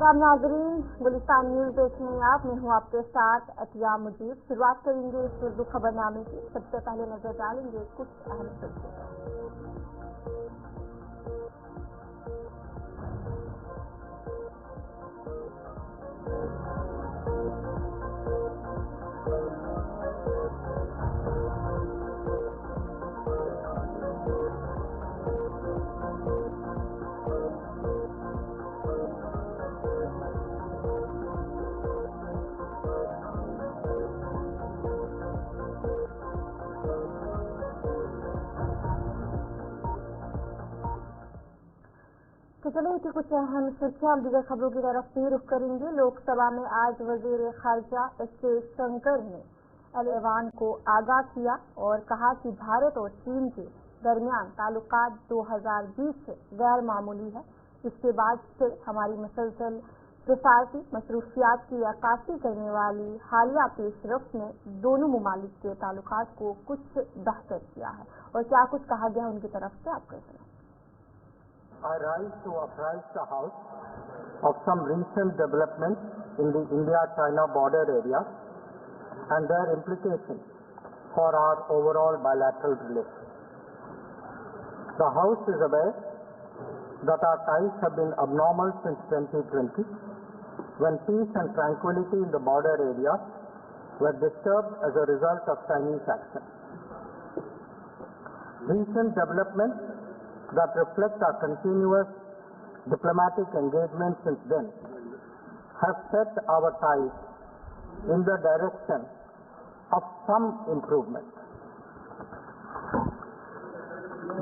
आदाब नाज़रीन, गुलिस्तान न्यूज़ देख रहे हैं आप। मैं हूँ आपके साथ अतिया मुजीब। शुरुआत करेंगे इस उर्दू खबरनामे की। सबसे पहले नजर डालेंगे कुछ अहम सुर्खियों। तो चलो इनकी कुछ अहम सुर्खियां दीगर खबरों की तरफ से रुख करेंगे। लोकसभा में आज वजीर खारजा एस जयशंकर ने अल-ऐवान को आगाह किया और कहा कि भारत और चीन के दरमियान ताल्लुकात 2020 से गैर मामूली है। इसके बाद से हमारी मुसलसल सिफारती मसरूफियात की अक्कासी करने वाली हालिया पेशरफ्त ने दोनों मुमालिक के ताल्लुकात को कुछ बेहतर किया है। और क्या कुछ कहा गया उनकी तरफ से आपको सुना। I rise to apprise the House of some recent developments in the India-China border area and their implications for our overall bilateral relations. The House is aware that our ties have been abnormal since 2020, when peace and tranquility in the border area were disturbed as a result of Chinese action. Recent developments that reflect our continuous diplomatic engagement since then have set our ties in the direction of some improvement.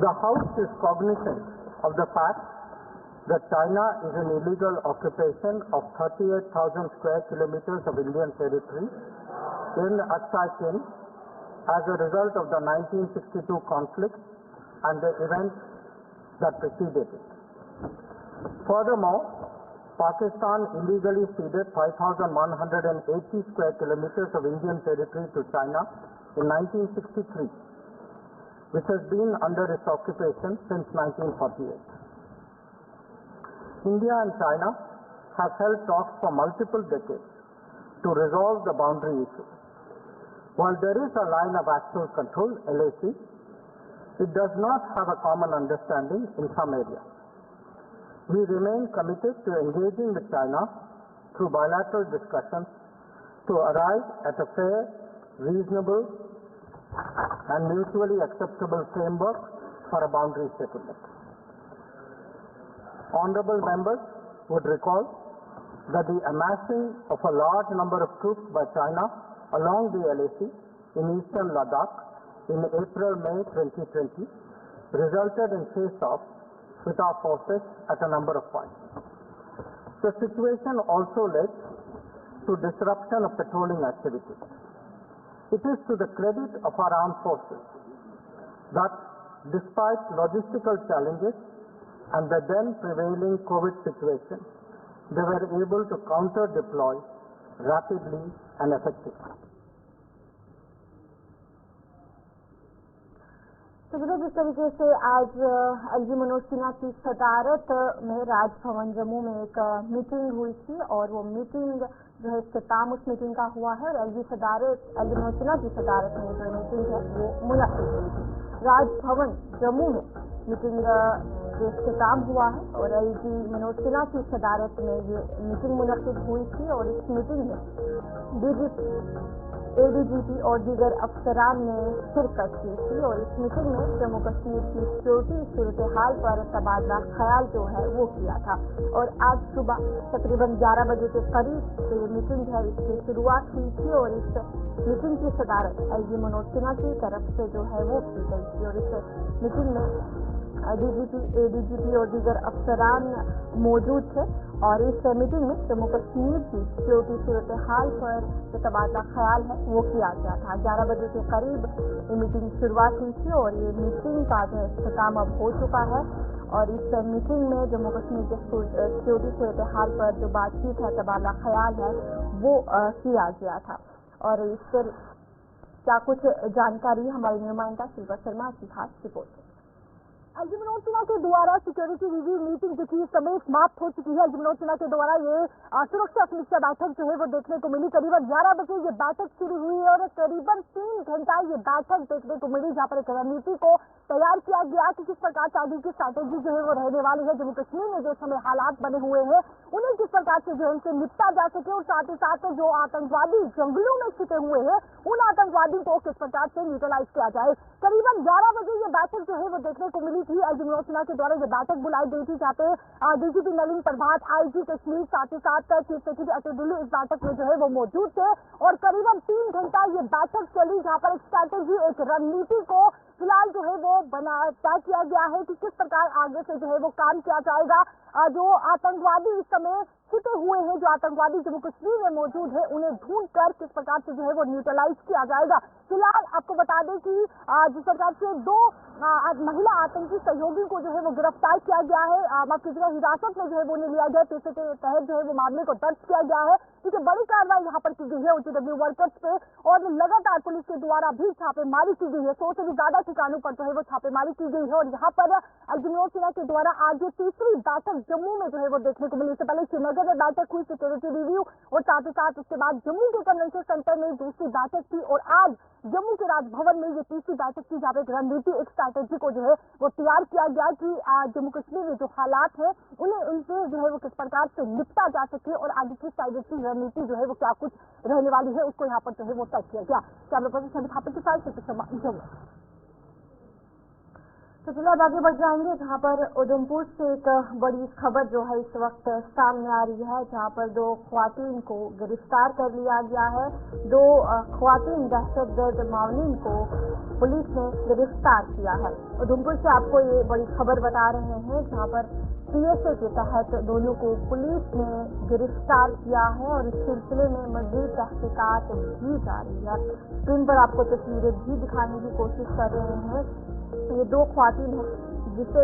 The House is cognizant of the fact that China is in illegal occupation of 38,000 square kilometers of Indian territory in Aksai Chin as a result of the 1962 conflict and the events that preceded it. Furthermore, Pakistan illegally ceded 5,180 square kilometers of Indian territory to China in 1963, which has been under its occupation since 1948. India and China have held talks for multiple decades to resolve the boundary issue. While there is a line of actual control, LAC, it does not have a common understanding in some areas. We remain committed to engaging with China through bilateral discussions to arrive at a fair, reasonable, and mutually acceptable framework for a boundary settlement. Honorable members would recall that the amassing of a large number of troops by China along the LAC in eastern Ladakh in April-May 2020 resulted in face-offs with our forces at a number of points. The situation also led to disruption of patrolling activities. It is to the credit of our armed forces that despite logistical challenges and the then prevailing COVID situation, they were able to counter-deploy rapidly and effectively. तो जिस तरीके से आज LG Manoj Sinha की सदारत में राजभवन जम्मू में एक मीटिंग हुई थी और वो मीटिंग जो है इख्तिताम उस मीटिंग का हुआ है। एलजी मनोज सिन्हा की सदारत में जो मीटिंग है वो मुनक्किद हुई थी। राजभवन जम्मू में मीटिंग जो इख्तिताम हुआ है और एलजी मनोज सिन्हा की सदारत में ये मीटिंग मुनक्किद हुई थी और इस मीटिंग में डीजीपी, एडीजीपी और दीगर अफसरान ने शिरकत की थी और इस मीटिंग में जम्मू कश्मीर की सिक्योरिटी सूरत हाल पर तबादला ख्याल जो है वो किया था। और आज सुबह तकरीबन 11 बजे के करीब जो ये मीटिंग है इसकी शुरुआत हुई थी और इस मीटिंग की सदारत एलजी मनोज सिन्हा की तरफ से जो है वो की गई थी। और इस मीटिंग में डीजीपी, एडीजीपी और दीगर अफसरान मौजूद थे और इस मीटिंग में जम्मू कश्मीर की सिक्योरिटी सूरत हाल पर जो तबादला ख्याल है वो किया गया था। 11 बजे के करीब ये मीटिंग शुरुआत हुई थी और ये मीटिंग का जो इख्तिताम अब हो चुका है और इस मीटिंग में जम्मू कश्मीर के सिक्योरिटी सूरत हाल पर जो बातचीत है, तबादला ख्याल है वो किया गया था। और इस पर क्या कुछ जानकारी हमारी नुमाइंदा शिल्पा शर्मा की खास रिपोर्ट है। एलजी मनोज सिन्हा के द्वारा सिक्योरिटी रिव्यू मीटिंग जो कि इस समय समाप्त हो चुकी है। एलजी मनोज सिन्हा के द्वारा ये सुरक्षा समीक्षा बैठक जो है वो देखने को मिली। करीबन 11 बजे ये बैठक शुरू हुई और करीबन 3 घंटा ये बैठक देखने को मिली, जहाँ पर एक रणनीति को तैयार किया गया कि किस प्रकार से आगे की स्ट्रैटेजी जो है वो रहने वाली है। जम्मू कश्मीर में जो समय हालात बने हुए हैं उन्हें किस प्रकार से जो है उनसे निपटा जा सके और साथ ही साथ जो आतंकवादी जंगलों में छिपे हुए हैं उन आतंकवादियों को किस प्रकार से न्यूट्रलाइज किया जाए। करीबन 11 बजे ये बैठक जो है वो देखने को मिली थी। एलजी मनोज सिन्हा के द्वारा ये बैठक बुलाई गई थी, जहाँ पे डीजीपी नलिन प्रभात, आईजी कश्मीर, साथ ही साथ चीफ सेक्रेटरी अतुल डुल्लू इस बैठक में जो है वो मौजूद थे और करीबन 3 घंटा ये बैठक चली, जहाँ पर एक स्ट्रैटेजी, एक रणनीति को फिलहाल जो है वो तय किया गया है कि किस प्रकार आगे से जो है वो काम किया जाएगा। जो आतंकवादी इस समय छिपे हुए हैं, जो आतंकवादी जम्मू कश्मीर में मौजूद है, उन्हें ढूंढकर किस प्रकार से जो है वो न्यूट्रलाइज किया जाएगा। फिलहाल आपको बता दें कि जिस प्रकार से 2 महिला आतंकी सहयोगी को जो है वो गिरफ्तार किया गया है, माफ कीजिएगा हिरासत में जो है वो उन्हें लिया गया, पैसे के तहत जो है वो मामले को दर्ज किया गया है। क्योंकि बड़ी कार्रवाई यहाँ पर की गई है OTW वर्कर्स पे और लगातार पुलिस के द्वारा भी छापेमारी की गई है। 100 से भी ज्यादा ठिकानों पर जो है वो छापेमारी की गई है और यहाँ पर एलजी मनोज सिन्हा के द्वारा आज ये तीसरी बैठक जम्मू में जो है वो देखने को मिली। इससे पहले श्रीनगर में बैठक हुई सिक्योरिटी रिव्यू और साथ ही साथ उसके बाद जम्मू के कन्वेंशन सेंटर में दूसरी बैठक थी और आज जम्मू के राजभवन में ये तीसरी बैठक थी, जहाँ पे एक रणनीति, एक स्ट्रैटेजी को जो है वो तैयार किया गया कि जम्मू कश्मीर में जो हालात है उन्हें उनसे जो है वो किस प्रकार से निपटा जा सके और आगे की स्ट्रैटेजी, रणनीति जो है वो क्या कुछ रहने वाली है उसको यहाँ पर जो है वो तय किया गया। कैमरा पर्सन संदीप थापा के साथ जम्मू। तो फिलहाल आगे बढ़ जाएंगे, जहाँ पर उधमपुर से एक बड़ी खबर जो है इस वक्त सामने आ रही है, जहाँ पर 2 ख्वातीन को गिरफ्तार कर लिया गया है। 2 ख्वातीन दहशतगर्द माउनीन को पुलिस ने गिरफ्तार किया है। उधमपुर से आपको ये बड़ी खबर बता रहे हैं, जहाँ पर PSA के तहत दोनों को पुलिस ने गिरफ्तार किया है और इस सिलसिले में मजीद तहकीकात की जा रही है। स्क्रीन पर आपको तस्वीरें भी दिखाने की कोशिश कर रहे हैं। ये 2 ख्वातीन हैं जिसे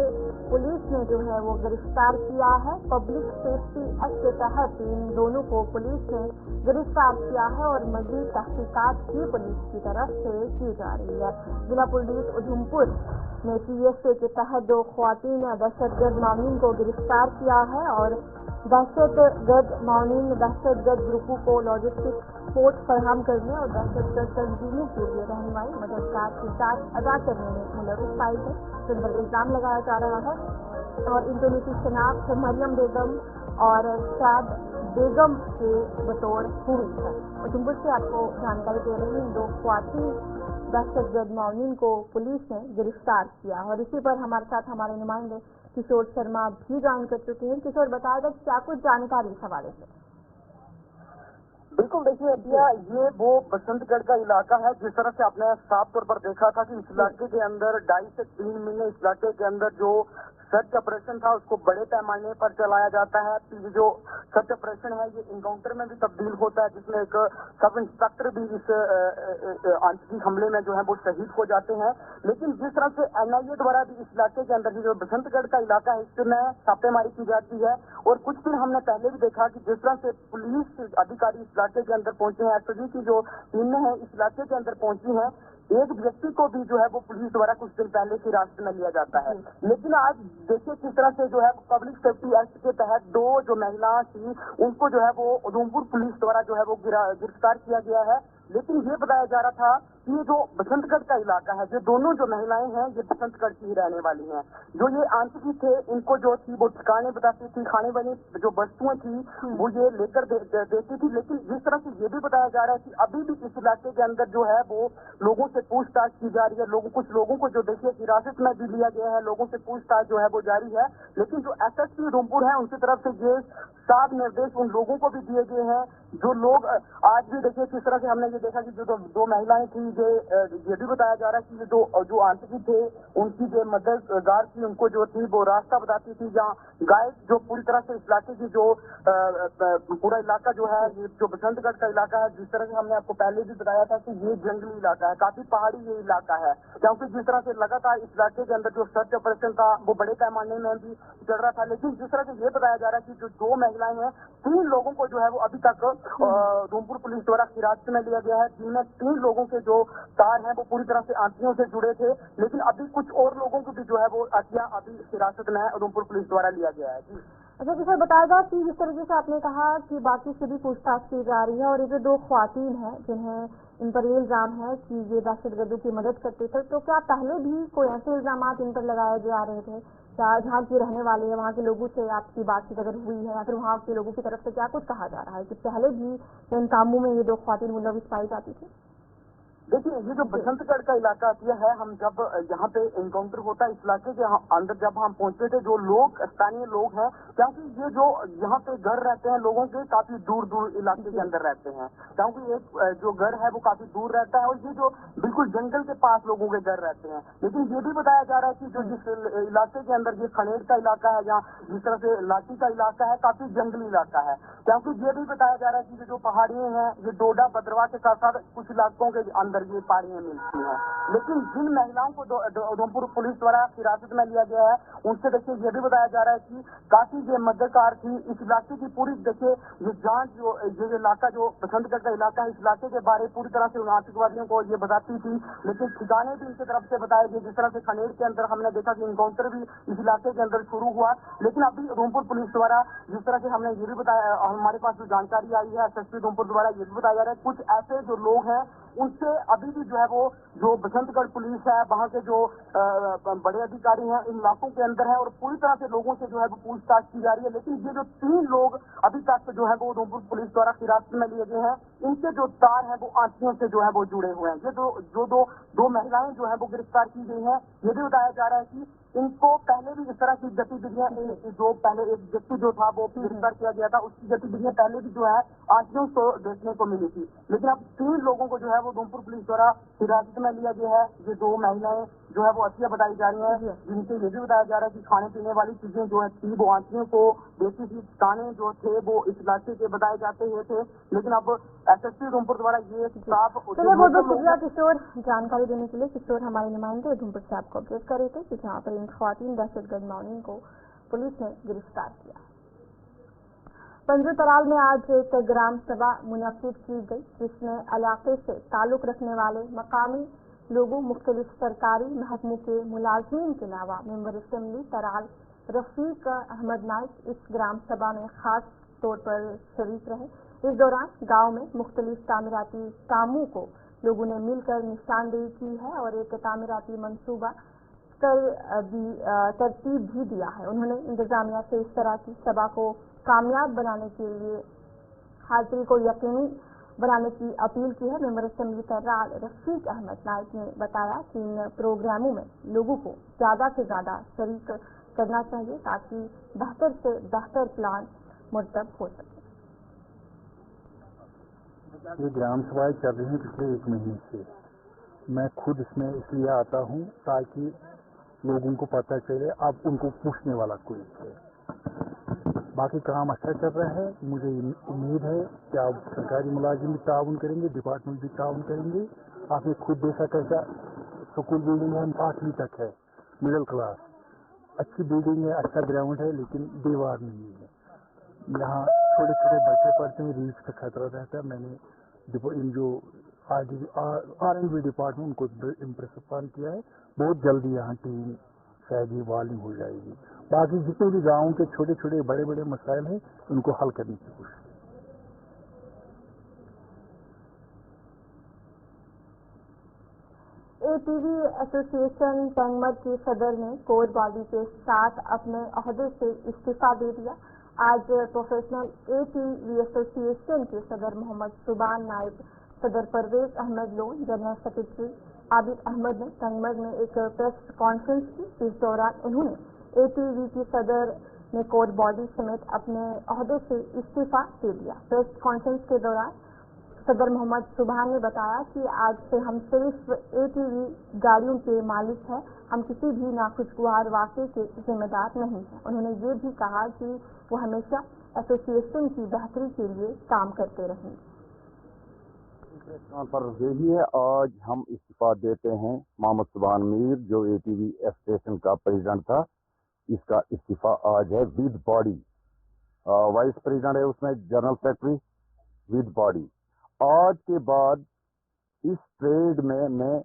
पुलिस ने जो है वो गिरफ्तार किया है। पब्लिक सेफ्टी एक्ट के तहत इन दोनों को पुलिस ने गिरफ्तार किया है और मजीद तहकीकात भी पुलिस की तरफ से की जा रही है। जिला पुलिस उधमपुर ने PSA के तहत 2 ख्वातीन दहशतगर्द माउनीन को गिरफ्तार किया है और दहशतगर्द माउनीन दहशतगर्द ग्रुपों को लॉजिस्टिक सपोर्ट फराहम करने और दहशतगर्द तंजीमों के लिए रहनुमाई, मददगार किरदार अदा करने में मुलविस पाई है, जिन पर इल्जाम लगाया जा रहा है और इन दोनों की शनाख्त मरियम बेगम और शाद बेगम के बतौर हुई है। उधमपुर से आपको जानकारी दे रही हूँ, 2 ख्वातीन दहशतगर्द माउनीन को पुलिस ने गिरफ्तार किया और इसी पर हमारे साथ हमारे नुमाइंदे किशोर शर्मा भी ज्वाइन कर चुके हैं। किशोर, बताएगा क्या कुछ जानकारी इस हवाले से? बिल्कुल, देखिए अतिया, ये वो बसंतगढ़ का इलाका है। जिस तरह से आपने साफ तौर पर देखा था कि इस इलाके के अंदर 2.5 से 3 महीने इस इलाके के अंदर जो सर्च ऑपरेशन था उसको बड़े पैमाने पर चलाया जाता है। जो सर्च ऑपरेशन है ये इनकाउंटर में भी तब्दील होता है, जिसमें एक सब इंस्पेक्टर भी इस आतंकी हमले में जो है वो शहीद हो जाते हैं। लेकिन जिस तरह से NIA द्वारा भी इस इलाके के अंदर जो बसंतगढ़ का इलाका है इसमें छापेमारी की जाती है और कुछ दिन हमने पहले भी देखा कि जिस तरह से पुलिस अधिकारी इस इलाके के अंदर पहुंचे हैं, SOG की जो टीमें हैं इस इलाके के अंदर पहुंची हैं, एक व्यक्ति को भी जो है वो पुलिस द्वारा कुछ दिन पहले की हिरासत में लिया जाता है। लेकिन आज देखिए किस तरह से जो है पब्लिक सेफ्टी एक्ट के तहत 2 जो महिलाएं थी उनको जो है वो उधमपुर पुलिस द्वारा जो है वो गिरफ्तार किया गया है। लेकिन ये बताया जा रहा था कि ये जो बसंतगढ़ का इलाका है, जो दोनों जो महिलाएं हैं ये बसंतगढ़ की ही रहने वाली हैं। जो ये आतंकी थे इनको जो थी वो ठिकाने बताती थी, खाने वाली जो वस्तुएं थी वो ये लेकर देती थी। लेकिन जिस तरह से ये भी बताया जा रहा है कि अभी भी इस इलाके के अंदर जो है वो लोगों से पूछताछ की जा रही है। कुछ लोगों को जो देखिए हिरासत में भी लिया गया है, लोगों से पूछताछ जो है वो जारी है। लेकिन जो SSP उधमपुर है उनकी तरफ से ये साफ निर्देश उन लोगों को भी दिए गए हैं जो लोग आज भी देखिए किस तरह से हमने ये देखा कि जो 2 महिलाएं थी ये भी बताया जा रहा है कि ये जो आतंकी थे उनकी जो मददगार थी उनको जो थी वो रास्ता बताती थी जहाँ गाइड जो पूरी तरह से इस इलाके की जो पूरा इलाका जो है ये जो बसंतगढ़ का इलाका है, जिस तरह से हमने आपको पहले भी बताया था कि ये जंगली इलाका है, काफी पहाड़ी ये इलाका है। क्योंकि जिस तरह से लगातार इस इलाके के अंदर जो सर्च ऑपरेशन था वो बड़े पैमाने में भी चल रहा था। लेकिन जिस तरह से ये बताया जा रहा है कि जो 2 महिलाएं हैं 3 लोगों को जो है वो अभी तक उधमपुर पुलिस द्वारा हिरासत में लिया गया है, जिनमें 3 लोगों के जो तार हैं वो पूरी तरह से आंटियों से जुड़े थे, लेकिन अभी कुछ और लोगों को भी जो है वो अतिया अभी हिरासत में उधमपुर पुलिस द्वारा लिया गया है। जी अच्छा जी सर, बताएगा कि जिस तरीके से आपने कहा कि बाकी से भी पूछताछ की जा रही है और ये जो 2 ख्वातीन हैं जिन्हें इन पर ये इल्जाम है कि ये दहशतगर्दों की मदद करते थे, तो क्या पहले भी कोई ऐसे इल्जाम इन पर लगाए जा रहे थे? क्या जहाँ के रहने वाले हैं वहाँ के लोगों से आपकी बातचीत अगर हुई है या फिर वहाँ के लोगों की तरफ से क्या कुछ कहा जा रहा है कि पहले भी इन कामों में ये 2 ख्वातीन मुलविस पाई जाती थी? देखिए, ये जो बसंतगढ़ का इलाका यह है, हम जब यहाँ पे एनकाउंटर होता है इस इलाके के अंदर जब हम पहुंचे थे, जो लोग स्थानीय लोग हैं, क्योंकि ये जो यहाँ पे घर रहते हैं लोगों के काफी दूर दूर इलाके के अंदर रहते हैं, क्योंकि एक जो घर है वो काफी दूर रहता है और ये जो बिल्कुल जंगल के पास लोगों के घर रहते हैं। लेकिन ये भी बताया जा रहा है कि जो जिस इलाके के अंदर ये खनेर का इलाका है या जिस तरह से लाठी का इलाका है, काफी जंगली इलाका है, क्योंकि ये भी बताया जा रहा है कि ये जो पहाड़ियां हैं ये डोडा भद्रवाह के साथ साथ कुछ इलाकों के अंदर ये पहाड़ियां मिलती हैं। लेकिन जिन महिलाओं को उधमपुर पुलिस द्वारा हिरासत में लिया गया है उनसे देखिए ये भी बताया जा रहा है कि काफी ये मददगार थी इस इलाके की पूरी, देखिए ये जांच जो ये इलाका जो बसंतगढ़ का इलाका है इस इलाके के बारे पूरी तरह से आतंकवादियों को ये बताती थी, लेकिन ठिकाने भी इनकी तरफ से बताए गए। जिस तरह से खनेर के अंदर हमने देखा कि इनकाउंटर भी इस इलाके के अंदर शुरू हुआ, लेकिन अभी उधमपुर पुलिस द्वारा जिस तरह से हमने ये भी बताया, हमारे पास जो जानकारी आई है एसएसपी उधमपुर द्वारा ये भी बताया जा रहा है कुछ ऐसे जो लोग हैं उनसे अभी भी जो है वो जो बसंतगढ़ पुलिस है वहाँ के जो बड़े अधिकारी हैं इन इलाकों के अंदर है और पूरी तरह से लोगों से जो है वो पूछताछ की जा रही है। लेकिन ये जो 3 लोग अभी तक जो है वो उधमपुर पुलिस द्वारा हिरासत में लिए गए हैं, इनके जो तार है वो आंटियों से जो है वो जुड़े हुए हैं। ये जो दो महिलाएं जो है वो गिरफ्तार की गई हैं, ये भी बताया जा रहा है कि इनको पहले भी इस तरह की गतिविधियां, जो पहले एक व्यक्ति जो था वो गिरफ्तार किया गया था उसकी गतिविधियां पहले भी जो है आंटियों को देखने को मिली थी, लेकिन अब 3 लोगों को जो है वो उधमपुर पुलिस द्वारा हिरासत में लिया गया है। ये 2 महिलाएं जो है वो अतिया बताई जा रही हैं, जिनसे ये भी बताया जा रहा है कि खाने पीने वाली चीजें जो है थी वो आंटियों को देती थी, ताने जो थे वो इस इलाके के बताए जाते हुए थे, लेकिन अब एसएसपी उधमपुर द्वारा ये साफ शुक्रिया किशोर जानकारी देने के लिए। किशोर हमारे नुमाइंदे उधमपुर से आपको अपडेट कर रहे थे कि जहाँ पर इन ख्वातीन दहशतगर्द मौनी को पुलिस ने गिरफ्तार किया। पंजतराल में आज एक ग्राम सभा मुनक्किद की गई जिसमें इलाके से ताल्लुक रखने वाले मकामी लोगों, मुख्तलिफ सरकारी महकमों के मुलाजमीन के अलावा मेंबर असेंबली तराल रफीक अहमद नाइक इस ग्राम सभा में खास तौर पर शरीक रहे। इस दौरान गांव में मुख्तलिफ तामीराती कामों को लोगों ने मिलकर निशानदेही की है और एक तामीराती मंसूबा तरतीब भी दिया है। उन्होंने इंतजामिया से इस तरह की सभा को कामयाब बनाने के लिए हाजिरी को यकीनी बनाने की अपील की है। मेंबर असेंबली तराल रफीक अहमद नाइक ने बताया कि इन प्रोग्रामों में लोगों को ज्यादा से ज्यादा शरीक करना चाहिए ताकि बेहतर से बेहतर प्लान मुरतब हो सके। ये ग्राम सभाएं चल रही हैं पिछले 1 महीने से। मैं खुद इसमें इसलिए आता हूँ ताकि लोगों को पता चले, अब उनको पूछने वाला कोई है। बाकी काम अच्छा चल रहा है। मुझे उम्मीद है कि आप सरकारी मुलाजिम भी ताउन करेंगे, डिपार्टमेंट भी ताउन करेंगे। आपने खुद देखा कैसा स्कूल बिल्डिंग है, 8वीं तक है, मिडिल क्लास, अच्छी बिल्डिंग है, अच्छा ग्राउंड है, लेकिन दीवार नहीं है। यहाँ छोटे छोटे बच्चे पढ़ते हैं, रीछ का खतरा रहता है। मैंने इन जो R&B डिपार्टमेंट उनको इम्प्रेस किया है, बहुत जल्दी यहाँ टीम शायद ये वाली हो जाएगी। बाकी जितने भी गाँव के छोटे छोटे बड़े बड़े मसाइल हैं उनको हल करने की कोशिश। ATV एसोसिएशन टंगमर के सदर ने कोर बॉडी के साथ अपने ओहदे से इस्तीफा दे दिया। आज प्रोफेशनल ATV एसोसिएशन के सदर मोहम्मद सुबान, नायब सदर परवेज अहमद लोन, जनरल सेक्रेटरी आबिद अहमद ने टंगमर में एक प्रेस कॉन्फ्रेंस की। इस दौरान उन्होंने ATV की सदर ने कोर बॉडी समेत अपने ओहदे से इस्तीफा दे दिया। प्रेस कॉन्फ्रेंस के दौरान सदर मोहम्मद सुबहान ने बताया कि आज से हम सिर्फ ATV गाड़ियों के मालिक हैं, हम किसी भी नाखुशगवार वाक़े के जिम्मेदार नहीं हैं। उन्होंने ये भी कहा कि वो हमेशा एसोसिएशन की बेहतरी के लिए काम करते रहेंगे। पर यही है, आज हम इस्तीफा देते हैं। मोहम्मद सुबहान मीर जो ATV एसोसिएशन का प्रेसिडेंट था, इसका इस्तीफा आज है विद बॉडी। वाइस प्रेसिडेंट है उसमें जनरल सेक्रेटरी विद बॉडी। आज के बाद इस ट्रेड में मैं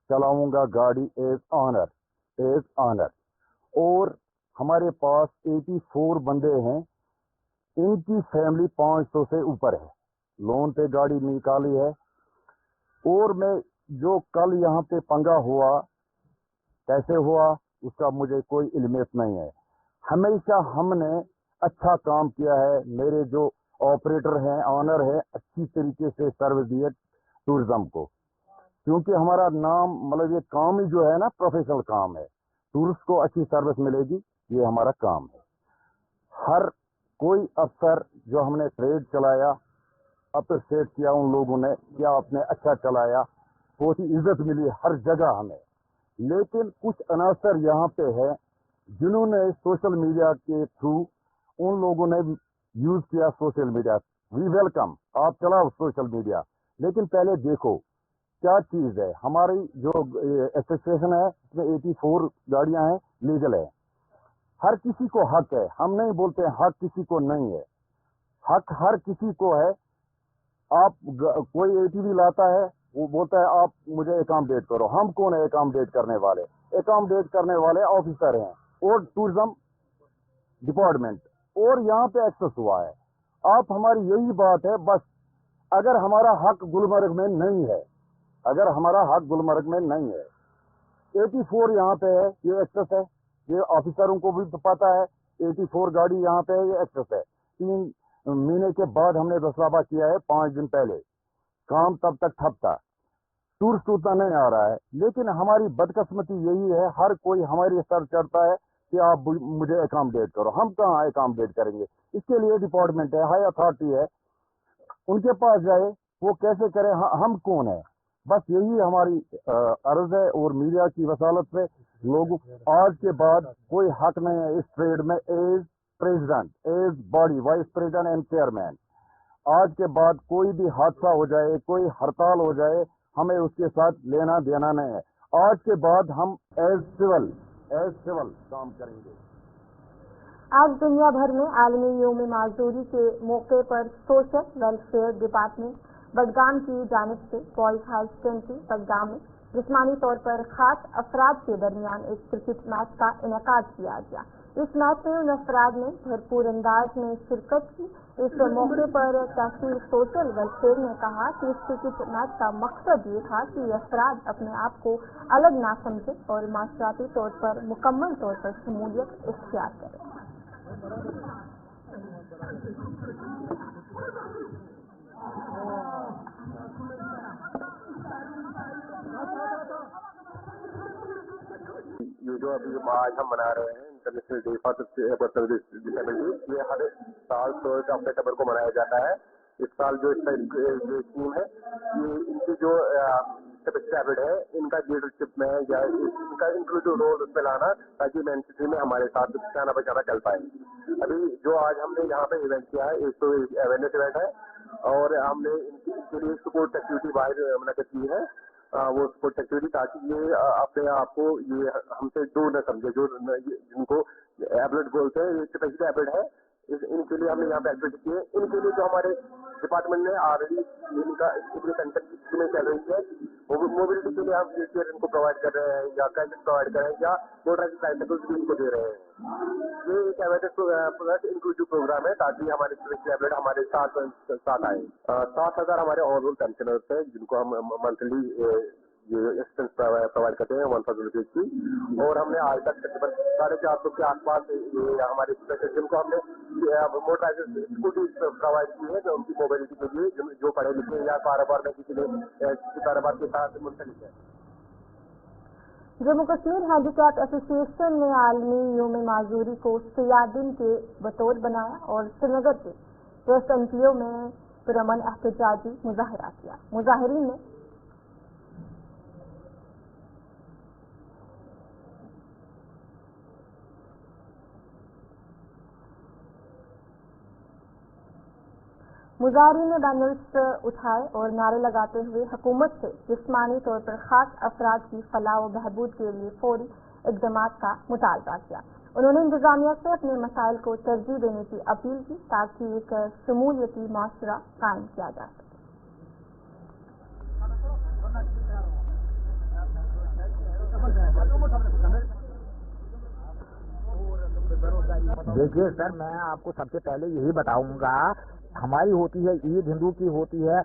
चलाऊंगा गाड़ी एज ऑनर। और हमारे पास 84 बंदे हैं, इनकी फैमिली 500 से ऊपर है, लोन पे गाड़ी निकाली है। और मैं जो कल यहाँ पे पंगा हुआ, कैसे हुआ उसका मुझे कोई इल्म नहीं है। हमेशा हमने अच्छा काम किया है, मेरे जो ऑपरेटर हैं, ऑनर है, अच्छी तरीके से सर्विस दी है टूरिज्म को, क्योंकि हमारा नाम मतलब ये काम ही जो है ना प्रोफेशनल काम है, टूरिस्ट को अच्छी सर्विस मिलेगी, ये हमारा काम है। हर कोई अफसर जो हमने ट्रेड चलाया अप्रिशिएट किया उन लोगों ने, क्या आपने अच्छा चलाया, बहुत ही इज्जत मिली हर जगह हमें। लेकिन कुछ अनासर यहाँ पे है जिन्होंने सोशल मीडिया के थ्रू, उन लोगों ने यूज किया सोशल मीडिया। वी वेलकम, आप चलाओ सोशल मीडिया, लेकिन पहले देखो क्या चीज है। हमारी जो एसोसिएशन है इसमें 84 गाड़ियां हैं, लीगल है, हर किसी को हक है। हम नहीं बोलते हक किसी को नहीं है, हक हर किसी को है। आप कोई एटीवी लाता है, वो बोलता है आप मुझे अकोमोडेट करो। हम कौन है अकोमोडेट करने वाले? अकोमोडेट करने वाले ऑफिसर हैं और टूरिज्म डिपार्टमेंट, और यहाँ पे एक्सेस हुआ है। आप हमारी यही बात है, बस अगर हमारा हक गुलमर्ग में नहीं है, अगर हमारा हक गुलमर्ग में नहीं है, 84 यहाँ पे है, ये एक्सेस है, ये ऑफिसरों को भी पता है। 84 गाड़ी यहाँ पे है, ये एक्सेस है। 3 महीने के बाद हमने दस्तावा किया है, 5 दिन पहले। काम तब तक ठप था, टूरिस्ट उतना नहीं आ रहा है। लेकिन हमारी बदकिस्मती यही है, हर कोई हमारे सर चढ़ता है कि आप मुझे अकोमोडेट करो। हम कहाँ अकोमोडेट करेंगे? इसके लिए डिपार्टमेंट है, हाई अथॉरिटी है, उनके पास जाए, वो कैसे करें? हम कौन है? बस यही हमारी अर्ज है। और मीडिया की वसालत से लोग, आज के बाद कोई हक नहीं है इस ट्रेड में as president, as body, vice president and chairman. आज के बाद कोई भी हादसा हो जाए, कोई हड़ताल हो जाए, हमें उसके साथ लेना देना नहीं है। आज के बाद हम एज सिविल काम करेंगे। आज दुनिया भर में आलमी यौम माजदूरी के मौके पर सोशल वेलफेयर डिपार्टमेंट बडगाम की जानिब से बॉयज हाई सेकेंडरी बडगाम में जिस्मानी तौर पर खास अफराद के दरमियान एक क्रिकेट मैच का इनेकाद किया गया। इस मैच में उन अफराद ने भरपूर अंदाज में शिरकत की। इस मौके पर तहसील सोशल वेलफेयर ने कहा कि इस क्रिकेट मैच का मकसद ये था कि अफराद अपने आप को अलग ना समझे और माशराती तौर पर मुकम्मल तौर पर शमूलियत इख्तियार करें। ये जो अभी आज हम मना रहे हैं इंटरनेशनल डे फॉर डिसेबिलिटी, ये हर साल 16 अक्टूबर को मनाया जाता है। इस साल जो स्कीम है, ये इनकी जो डिसेबिलिटी है, इनका लीडरशिप में या इनका इंक्लूसिव रोल उसमें लाना, ताकि मैनसिटी में हमारे साथ जाना बचाना चल पाए। अभी जो आज हमने यहाँ पे इवेंट किया है, एक तो अवेयरनेस इवेंट है, और हमने इनके लिए सपोर्ट एक्टिविटी बाहर मुनक़िद की है, वो सपोर्ट एक्टिविटी, ताकि ये अपने आप को ये हमसे दूर न समझे, जो जिनको एबलेट बोलते हैं, ये स्पेशली एबलेट है, इनके लिए हमने यहाँ पे एक्टिविटी की है। इनके लिए जो हमारे डिपार्टमेंट ने ऑलरेडी इनका कंटेक्ट में चल रही है, मोबिलिटी के लिए हम व्हीलचेयर इनको प्रोवाइड कर रहे हैं, या कैंडिट प्रोवाइड कर रहे हैं, या मोटराइज्ड साइकिल्स भी इनको दे रहे हैं। ये एक अवेयरनेस प्लस इंक्लूसिव प्रोग्राम है, ताकि हमारे एबलेट हमारे साथ आए। 7,000 हमारे ऑनरोल पेंशनर्स हैं, जिनको हम मंथली ये असिस्टेंस प्रोवाइड करते हैं 1,000 रुपीज की। और हमने आज तक तकरीबन 450 के आसपास ये हमारे जिनको हमने मोटराइज्ड स्कूटी प्रोवाइड की है, जो उनकी मोबिलिटी के लिए, जो पढ़े लिखे या कारोबार में किसी कारोबार के साथ मुंसलिक है। जम्मू कश्मीर हैंडीकैप एसोसिएशन ने आलमी यौम माजदूरी को सियाह दिन के बतौर बनाया और श्रीनगर के प्रेस एनपीओ में पुरअमन एहतजाजी मुजाहरा किया। मुजाहिरीन ने बैनर्स उठाए और नारे लगाते हुए हुकूमत से जिस्मानी तौर पर खास अफराद की फलाह व बहबूद के लिए फौरी इक़दामात का मुतालबा किया। उन्होंने इंतजामिया से अपने मसाइल को तरजीह देने की अपील की ताकि एक शमूलियती माशरा कायम किया जा सके। देखिए सर, मैं आपको सबसे पहले यही बताऊंगा, हमारी होती है ईद, हिंदू की होती है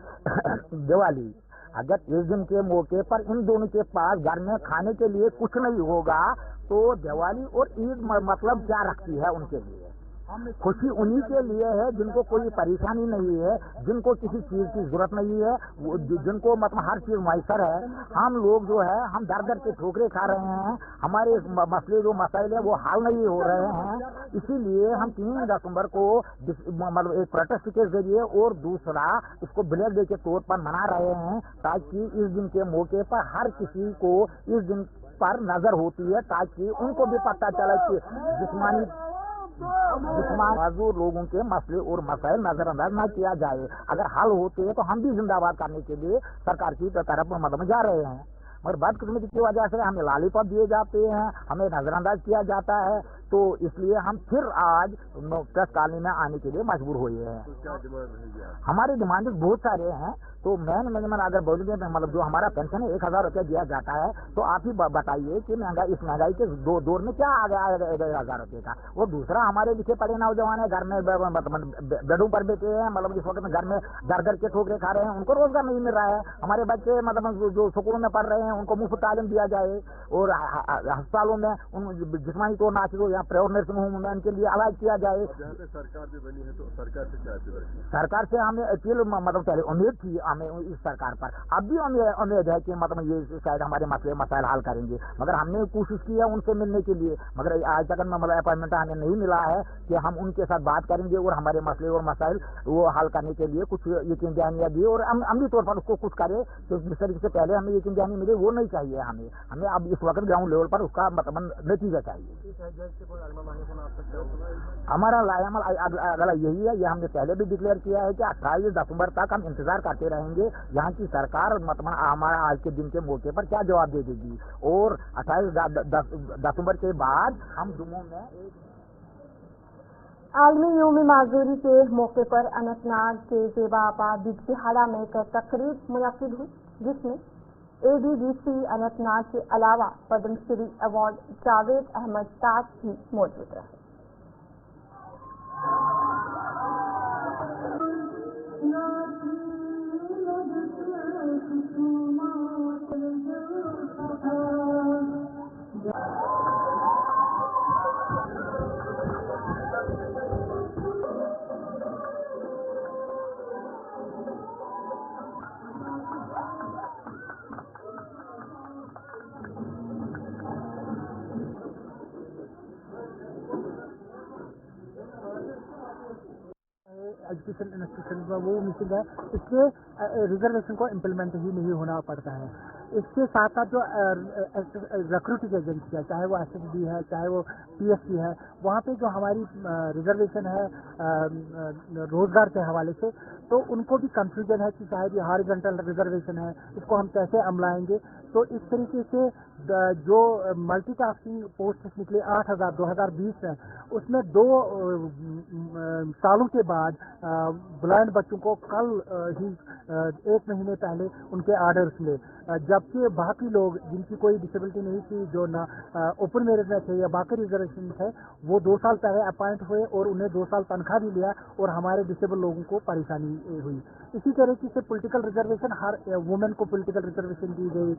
दिवाली। अगर इस दिन के मौके पर इन दोनों के पास घर में खाने के लिए कुछ नहीं होगा तो दिवाली और ईद मतलब क्या रखती है उनके लिए? खुशी उन्हीं के लिए है जिनको कोई परेशानी नहीं है, जिनको किसी चीज की जरूरत नहीं है, जिनको मतलब हर चीज मैसर है। हम लोग जो है हम दर दर के ठोकरे खा रहे हैं, हमारे मसले जो मसाइल है वो हल नहीं हो रहे हैं। इसीलिए हम 3 दिसंबर को मतलब एक प्रोटेस्ट के जरिए और दूसरा इसको ब्लैक डे के तौर पर मना रहे हैं, ताकि इस दिन के मौके पर हर किसी को इस दिन पर नजर होती है, ताकि उनको भी पता चले कि जिस्मानी मजदूर लोगों के मसले और मसाइल नजरअंदाज न किया जाए। अगर हल होते हैं तो हम भी जिंदाबाद करने के लिए सरकार की तरफ मतलब जा रहे हैं, मगर बदकिस्मती की वजह से हमें लॉलीपॉप दिए जाते हैं, हमें नजरअंदाज किया जाता है, तो इसलिए हम फिर आज प्रेस कॉलोनी में आने के लिए मजबूर हुए हैं। हमारी डिमांड बहुत सारे हैं, तो मैंने अगर बोलेंगे मतलब जो हमारा पेंशन है 1000 रुपया दिया जाता है, तो आप ही बताइए कि इस महंगाई के दौर में क्या आ गया 1000 रुपये का। और दूसरा, हमारे लिखे पढ़े नौजवान है, घर में बेडों पर बैठे हैं, मतलब इस वक्त में घर में दर दर के ठोकरे खा रहे हैं, उनको रोजगार नहीं मिल रहा है। हमारे बच्चे मतलब जो स्कूलों में पढ़ रहे हैं उनको मुफ्त तालीम दिया जाए, और अस्पतालों में जिस्मानी तौर नाचिदों या प्राइवेट नर्सिंग होम में उनके लिए इलाज किया जाए। सरकार भी बनी है तो सरकार से क्या अपील? सरकार से हमें अपील मतलब पहले उम्मीद थी हमें इस सरकार पर, अब भी उम्मीद है कि मतलब ये शायद हमारे मसले मसाइल हल करेंगे, मगर हमने कोशिश की है उनसे मिलने के लिए, मगर आज तक मतलब अपॉइंटमेंट हमें नहीं मिला है कि हम उनके साथ बात करेंगे और हमारे मसले और मसाइल वो हल करने के लिए कुछ यकीन दहानियाँ दी और अमली तौर पर उसको कुछ करे। तो जिस तरीके से पहले हमें यकीन दहानी मिले वो नहीं चाहिए हमें अब इस वक्त ग्राउंड लेवल पर उसका मतलब नतीजा चाहिए। हमारा लायामल अगला यही है, ये हमने पहले भी डिक्लेयर किया है कि 28 दिसंबर तक हम इंतजार करते रहेंगे यहाँ की सरकार मतलब हमारा आज के दिन के मौके पर क्या जवाब दे देगी, और 28 दिसंबर के बाद हम जुम्मू में आलमी यौम माजूरी के मौके पर अनंतनाग के जेबापा बिजबिहाड़ा में एक तकरीब मुनक्किद हुई, जिसमें ADDC अनंतनाग के अलावा पद्मश्री अवार्ड जावेद अहमद ताज भी मौजूद रहे। एजुकेशन इंस्टीट्यूशन में वो मिसिंग है, इसके रिजर्वेशन को इम्प्लीमेंट ही नहीं होना पड़ता है। इसके साथ साथ जो रिक्रूटिंग एजेंसी है, चाहे वो SSB है, चाहे वो PSC है, वहाँ पे जो हमारी रिजर्वेशन है रोजगार के हवाले से, तो उनको भी कंफ्यूजन है कि शायद ये हॉरिजॉन्टल रिजर्वेशन है, इसको हम कैसे अमलाएंगे। तो इस तरीके से जो मल्टीटास्किंग पोस्ट निकले 8000 2020 में, उसमें 2 सालों के बाद ब्लाइंड बच्चों को कल ही 1 महीने पहले उनके ऑर्डर्स मिले, जबकि बाकी लोग जिनकी कोई डिसेबिलिटी नहीं थी, जो ना ओपन मेरिट में थे या बाकी रिजर्वेशन थे, वो 2 साल पहले अपॉइंट हुए और उन्हें 2 साल तनख्वाह भी लिया, और हमारे डिसेबल लोगों को परेशानी हुई। इसी तरीके से पॉलिटिकल रिजर्वेशन, हर वुमेन को पॉलिटिकल रिजर्वेशन दी गई,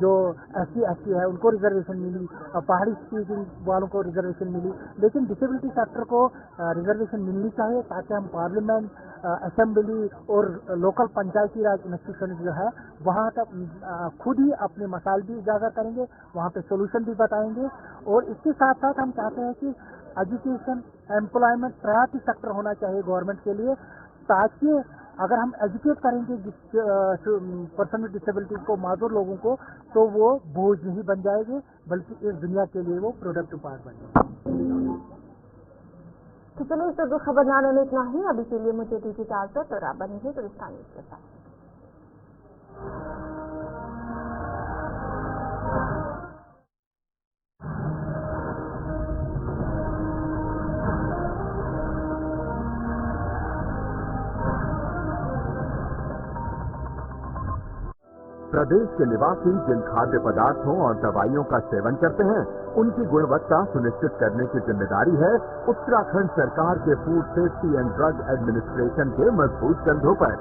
जो SC है उनको रिजर्वेशन मिली, पहाड़ी स्पीकिंग वालों को रिजर्वेशन मिली, लेकिन डिसेबिलिटी सेक्टर को रिजर्वेशन मिलनी चाहिए, ताकि हम पार्लियामेंट, असेंबली और लोकल पंचायती राज इंस्टीट्यूशन जो है वहाँ तक खुद ही अपने मसाइल भी उजागर करेंगे, वहाँ पे सोल्यूशन भी बताएंगे। और इसके साथ साथ हम चाहते हैं कि एजुकेशन, एम्प्लॉयमेंट प्रायोरिटी सेक्टर होना चाहिए गवर्नमेंट के लिए, ताकि अगर हम एजुकेट करेंगे पर्सन विद डिसेबिलिटीज को, माजूर लोगों को, तो वो बोझ नहीं बन जाएंगे, बल्कि इस दुनिया के लिए वो प्रोडक्टिव पार्ट बन जाएंगे। तो चलिए, इस दो खबरनामे में इतना ही। अभी के लिए मुझे दीजिए इजाजत और आप बने हैं गुलिस्तान न्यूज़ के साथ। प्रदेश के निवासी जिन खाद्य पदार्थों और दवाइयों का सेवन करते हैं, उनकी गुणवत्ता सुनिश्चित करने की जिम्मेदारी है उत्तराखंड सरकार के food safety and drug administration के मजबूत कंधों पर।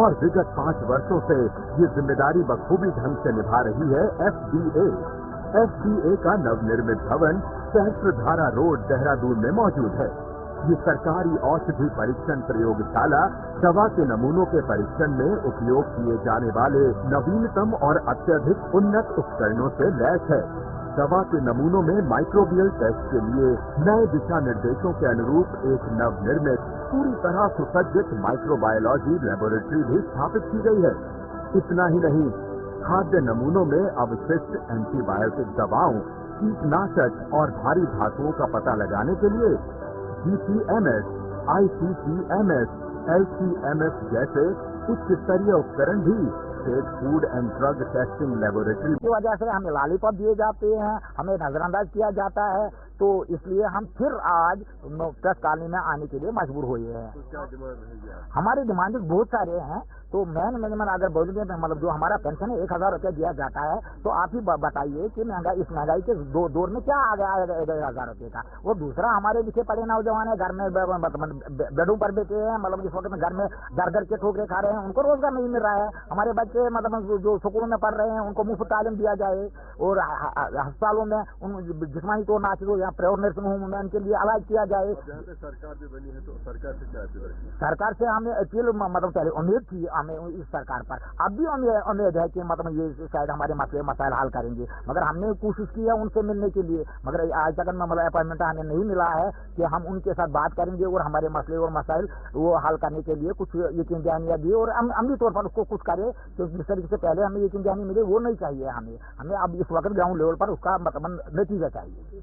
और विगत 5 वर्षों से ये जिम्मेदारी बखूबी ढंग से निभा रही है FDA। FDA का नवनिर्मित भवन सहस्त्रधारा रोड, देहरादून में मौजूद है। ये सरकारी औषधि परीक्षण प्रयोगशाला दवा के नमूनों के परीक्षण में उपयोग किए जाने वाले नवीनतम और अत्यधिक उन्नत उपकरणों से लैस है। दवा के नमूनों में माइक्रोबियल टेस्ट के लिए नए दिशा निर्देशों के अनुरूप एक नवनिर्मित पूरी तरह सुसज्जित माइक्रोबायोलॉजी लेबोरेटरी भी स्थापित की गई है। इतना ही नहीं, खाद्य नमूनों में अवशिष्ट एंटीबायोटिक दवाओं, कीटनाशक और भारी धातुओं का पता लगाने के लिए GCMS, ICCMS, LCMS जैसे उच्च स्तरीय उपकरण भी state food and drug testing laboratory की वजह से हमें लॉलीपॉप दिए जाते हैं, हमें नजरअंदाज किया जाता है। तो इसलिए हम फिर आज प्रेस कॉलोनी में आने के लिए मजबूर हुए हैं। तो क्या डिमांड है? हमारी डिमांड बहुत सारे हैं। तो मेन मैनेजमेंट अगर बोलेंगे, मतलब जो हमारा पेंशन है 1000 रुपया दिया जाता है, तो आप ही बताइए कि महंगाई, इस महंगाई के दौर में क्या आ गया 1000 रुपये का। वो दूसरा, हमारे पीछे पड़े नौजवान है, घर में बेडों पर बैठे हैं, मतलब इस वक्त में घर में दर के ठोकरे खा रहे हैं, उनको रोजगार नहीं मिल रहा है। हमारे बच्चे मतलब जो स्कूलों में पढ़ रहे हैं, उनको मुफ्त तालीम दिया जाए, और अस्पतालों में उन जिस्मानी तौर नाच या प्राइवेट नर्सिंग होम में उनके लिए इलाज किया जाए। सरकार भी बनी है, तो सरकार से क्या अपील? सरकार से हमें अपील, मतलब पहले उम्मीद थी हमें इस सरकार पर, अब भी उम्मीद है कि मतलब ये शायद हमारे मसाइल हल करेंगे। मगर हमने कोशिश की है उनसे मिलने के लिए, मगर आज तक मतलब अपॉइंटमेंट हमें नहीं मिला है कि हम उनके साथ बात करेंगे और हमारे मसले और मसाइल वो हल करने के लिए कुछ यकीन दहानियां दिए और अमली तौर पर उसको कुछ करे। तो जिस तरीके से पहले हमें यकीन दहानी मिले वो नहीं चाहिए हमें अब इस वक्त ग्राउंड लेवल पर उसका मतलब नतीजा चाहिए।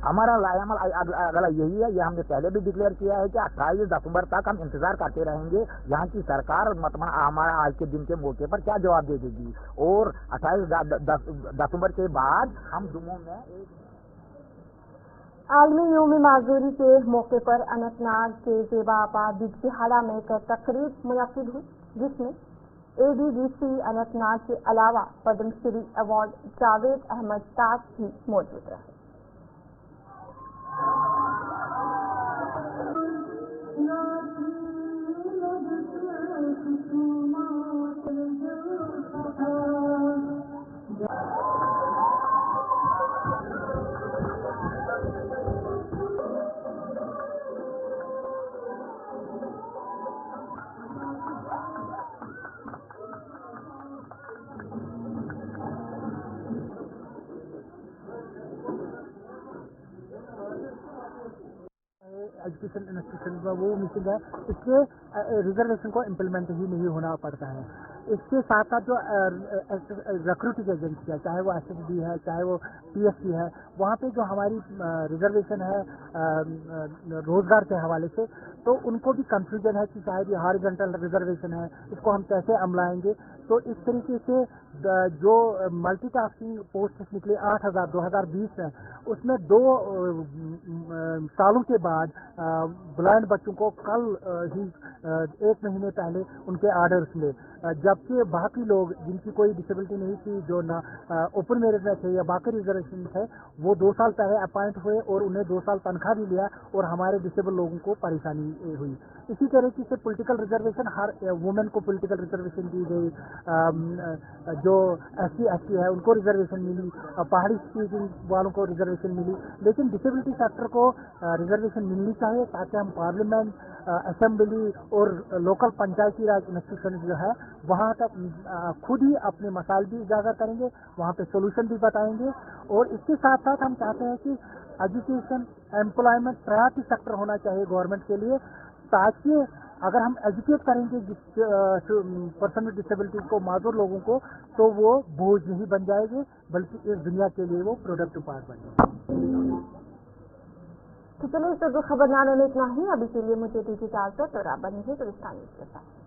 हमारा अगला यही है, ये हमने पहले भी डिक्लेयर किया है कि 28 दिसंबर तक हम इंतजार करते रहेंगे यहाँ की सरकार मतलब हमारा आज के दिन के मौके पर क्या जवाब दे देगी। और 28 दिसंबर के बाद हम जम्मू में आलमी यौम माजूरी के मौके पर अनंतनाग के जेबाबाद बिजबिहाड़ा में एक तकरीब मुनक्किद हुई, जिसमें ADDC अनंतनाग के अलावा पद्मश्री अवार्ड जावेद अहमद ताज भी मौजूद रहे। एजुकेशन इंस्टीट्यूशन में वो मिसिंग है, इसके रिजर्वेशन को इम्प्लीमेंट ही नहीं होना पड़ता है। इसके साथ साथ जो रिक्रूटिंग एजेंसी है, चाहे वो SSD है, चाहे वो PSC है, वहाँ पे जो हमारी रिजर्वेशन है रोजगार के हवाले से, तो उनको भी कंफ्यूजन है कि शायद ये हॉरिजॉन्टल रिजर्वेशन है, इसको हम कैसे अमलाएंगे। तो इस तरीके से जो मल्टीटास्किंग पोस्ट निकले 8000 2020 में, उसमें 2 सालों के बाद ब्लाइंड बच्चों को कल ही 1 महीने पहले उनके आर्डर्स मिले, जबकि बाकी लोग जिनकी कोई डिसेबिलिटी नहीं थी, जो ना ओपन मेरिट में थे या बाकी रिजर्वेशन थे, वो 2 साल पहले अपॉइंट हुए और उन्हें 2 साल तनख्वाह भी लिया और हमारे डिसेबल लोगों को परेशानी हुई। इसी तरीके से पॉलिटिकल रिजर्वेशन, हर वुमेन को पॉलिटिकल रिजर्वेशन दी गई, जो SC/ST है उनको रिजर्वेशन मिली, पहाड़ी स्पीकिंग वालों को रिजर्वेशन मिली, लेकिन डिसेबिलिटी सेक्टर को रिजर्वेशन मिलनी चाहिए ताकि हम पार्लियामेंट, असेंबली और लोकल पंचायती राज इंस्टीट्यूशन जो है वहाँ तक खुद ही अपने मसाइल भी उजागर करेंगे, वहाँ पे सोल्यूशन भी बताएंगे। और इसके साथ साथ हम चाहते हैं कि एजुकेशन, एम्प्लॉयमेंट प्रायोरिटी सेक्टर होना चाहिए गवर्नमेंट के लिए, ताकि अगर हम एजुकेट करेंगे जिस पर्सन विद डिसेबिलिटी को, माजूर लोगों को, तो वो बोझ नहीं बन जाएंगे, बल्कि इस दुनिया के लिए वो प्रोडक्टिव पार्ट बनेंगे। तो चलिए, इस जो खबरनामे में इतना ही। अभी के लिए मुझे दीजिए इजाजत और आप बने हैं तो के साथ।